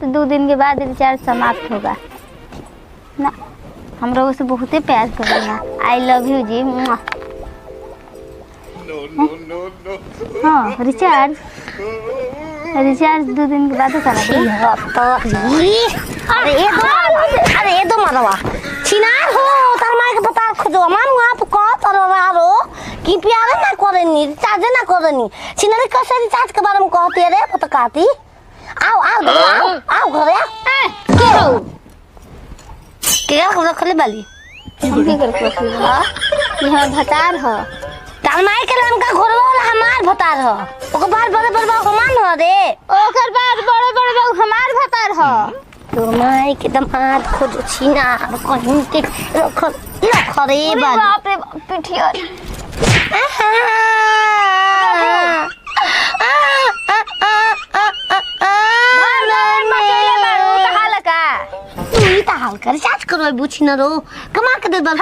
तो 2 दिन के बाद रिचार्ज समाप्त होगा ना। हम लोगों से बहुते प्यार करेगा। आई लव यू जी। हाँ रिचार्ज 2 दिन के बाद करा दे। अरे ये दो मारवा छिनार हो तार माय के बता खोजो मान वहां पे को तरवारो की प्यारे ना करनी रिचार्ज ना करनी छिनारे कैसे रिचार्ज के बारे में कहती रे पतकाती आओ घरे के हो के रखले बाली हम की कर हां यहां भतार ह तार माय के नाम का घरवा हमार भतार ह ओकर बाल बड़े हमान ह रे ओकर बाल बड़े हमार भतार ह। तो माय के दमाद खोज छिना कहीं के रखरे बाली बाप रे पिठिया हाल कर चाच करो बुझी न रो कमा के दे दल